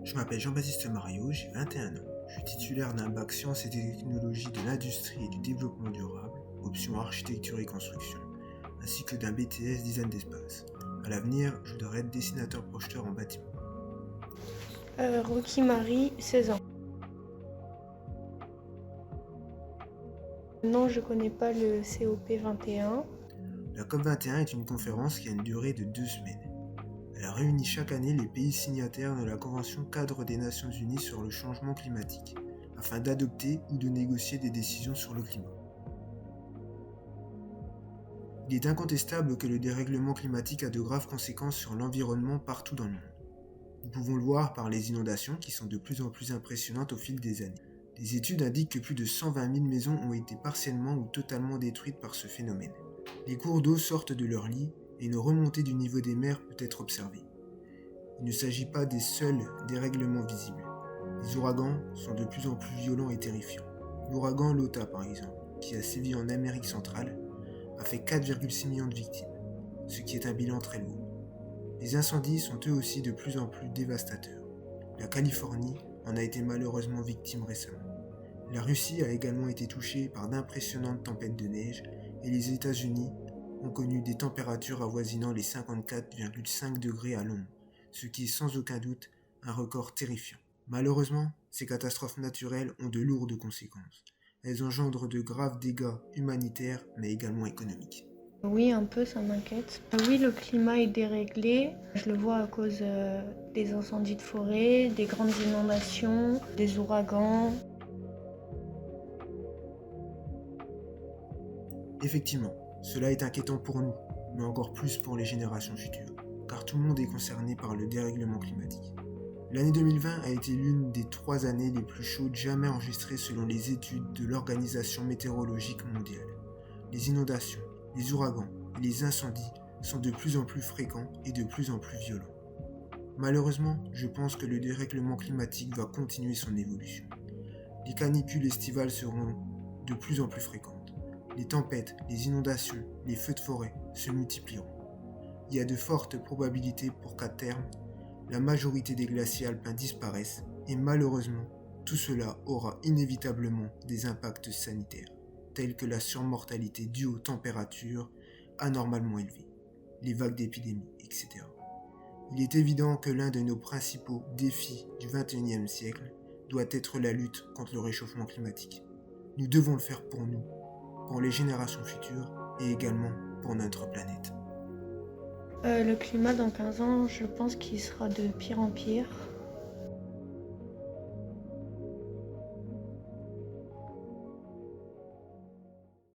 Je m'appelle Jean-Baptiste Mario, j'ai 21 ans. Je suis titulaire d'un bac sciences et technologies de l'industrie et du développement durable, option architecture et construction, ainsi que d'un BTS design d'espace. À l'avenir, je voudrais être dessinateur-projeteur en bâtiment. Rocky Marie, 16 ans. Non, je connais pas le COP 21. La COP21 est une conférence qui a une durée de 2 semaines. Elle réunit chaque année les pays signataires de la Convention cadre des Nations Unies sur le changement climatique, afin d'adopter ou de négocier des décisions sur le climat. Il est incontestable que le dérèglement climatique a de graves conséquences sur l'environnement partout dans le monde. Nous pouvons le voir par les inondations qui sont de plus en plus impressionnantes au fil des années. Des études indiquent que plus de 120 000 maisons ont été partiellement ou totalement détruites par ce phénomène. Les cours d'eau sortent de leur lit et une remontée du niveau des mers peut être observée. Il ne s'agit pas des seuls dérèglements visibles. Les ouragans sont de plus en plus violents et terrifiants. L'ouragan Lota, par exemple, qui a sévi en Amérique centrale, a fait 4,6 millions de victimes, ce qui est un bilan très lourd. Les incendies sont eux aussi de plus en plus dévastateurs. La Californie en a été malheureusement victime récemment. La Russie a également été touchée par d'impressionnantes tempêtes de neige et les États-Unis ont connu des températures avoisinant les 54,5 degrés à l'ombre, ce qui est sans aucun doute un record terrifiant. Malheureusement, ces catastrophes naturelles ont de lourdes conséquences. Elles engendrent de graves dégâts humanitaires mais également économiques. Oui, un peu, ça m'inquiète. Oui, le climat est déréglé. Je le vois à cause des incendies de forêt, des grandes inondations, des ouragans. Effectivement, cela est inquiétant pour nous, mais encore plus pour les générations futures, car tout le monde est concerné par le dérèglement climatique. L'année 2020 a été l'une des 3 années les plus chaudes jamais enregistrées selon les études de l'Organisation météorologique mondiale. Les inondations, les ouragans et les incendies sont de plus en plus fréquents et de plus en plus violents. Malheureusement, je pense que le dérèglement climatique va continuer son évolution. Les canicules estivales seront de plus en plus fréquentes. Les tempêtes, les inondations, les feux de forêt se multiplieront. Il y a de fortes probabilités pour qu'à terme, la majorité des glaciers alpins disparaissent et malheureusement, tout cela aura inévitablement des impacts sanitaires, tels que la surmortalité due aux températures anormalement élevées, les vagues d'épidémies, etc. Il est évident que l'un de nos principaux défis du XXIe siècle doit être la lutte contre le réchauffement climatique. Nous devons le faire pour nous, pour les générations futures et également pour notre planète. Le climat dans 15 ans, je pense qu'il sera de pire en pire.